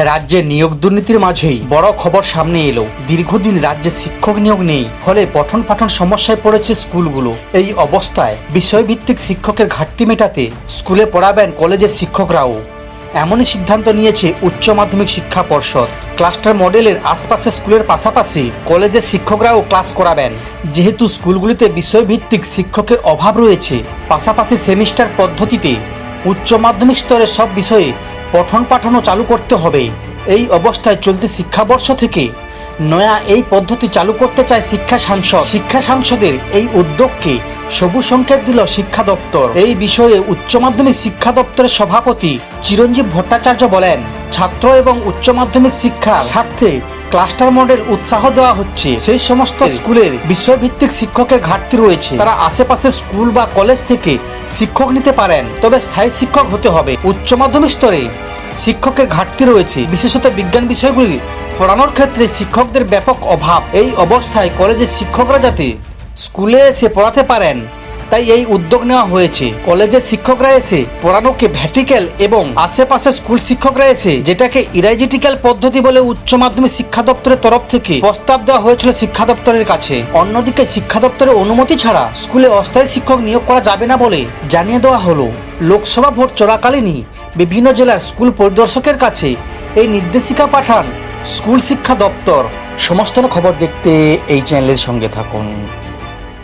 রাজ্যে নিয়োগ দুর্নীতির মাঝেই বড় খবর সামনে এলো। দীর্ঘদিন রাজ্যে শিক্ষক নিয়োগ নেই, ফলে পঠন পাঠন সমস্যায় পড়েছে স্কুলগুলো। এই অবস্থায় বিষয়ভিত্তিক শিক্ষকের ঘাটতি মেটাতে স্কুলে পড়াবেন কলেজের শিক্ষকরাও। এমনই সিদ্ধান্ত নিয়েছে উচ্চ মাধ্যমিক শিক্ষা পর্ষদ। ক্লাস্টার মডেলের আশপাশে স্কুলের পাশাপাশি কলেজের শিক্ষকরাও ক্লাস করাবেন। যেহেতু স্কুলগুলিতে বিষয়ভিত্তিক শিক্ষকের অভাব রয়েছে, পাশাপাশি সেমিস্টার পদ্ধতিতে উচ্চ মাধ্যমিক স্তরে সব বিষয়ে পঠন পাঠনও চালু করতে হবে। এই অবস্থায় চলতি শিক্ষাবর্ষ থেকে নয়া এই পদ্ধতি চালু করতে চায় শিক্ষা সাংসদ। শিক্ষা সাংসদের এই উদ্যোগকে সবুজ সংকেত দিল শিক্ষা দপ্তর। এই বিষয়ে উচ্চ মাধ্যমিক শিক্ষা দপ্তরের সভাপতি চিরঞ্জীব ভট্টাচার্য বলেন, ছাত্র এবং উচ্চ মাধ্যমিক শিক্ষার স্বার্থে ক্লাস্টার মডেল উৎসাহ দেওয়া হচ্ছে। সেই সমস্ত স্কুলের বিষয়ভিত্তিক শিক্ষকের ঘাটতি রয়েছে, তারা আশেপাশে স্কুল বা কলেজ থেকে শিক্ষক নিতে পারেন, তবে স্থায়ী শিক্ষক হতে হবে। উচ্চ মাধ্যমিক স্তরে শিক্ষকের ঘাটতি রয়েছে, বিশেষত বিজ্ঞান বিষয়গুলি পড়ানোর ক্ষেত্রে শিক্ষকদের ব্যাপক অভাব। এই অবস্থায় কলেজের শিক্ষকরা যাতে স্কুলে এসে পড়াতে পারেন, তাই এই উদ্যোগ নেওয়া হয়েছে। কলেজের শিক্ষকরা এসে পড়ানোকে ভ্যার্টিক্যাল এবং আশেপাশে স্কুল শিক্ষকরা এসে যেটাকে ইরাইজেটিক্যাল পদ্ধতি বলে উচ্চ মাধ্যমিক শিক্ষা দপ্তরের তরফ থেকে প্রস্তাব দেওয়া হয়েছিল শিক্ষা দপ্তরের কাছে। অন্যদিকে শিক্ষা দপ্তরের অনুমতি ছাড়া স্কুলে অস্থায়ী শিক্ষক নিয়োগ করা যাবে না বলে জানিয়ে দেওয়া হলো। লোকসভা ভোট চলাকালীনই বিভিন্ন জেলার স্কুল পরিদর্শকের কাছে এই নির্দেশিকা পাঠান স্কুল শিক্ষা দপ্তর। সমস্ত খবর দেখতে এই চ্যানেলের সঙ্গে থাকুন।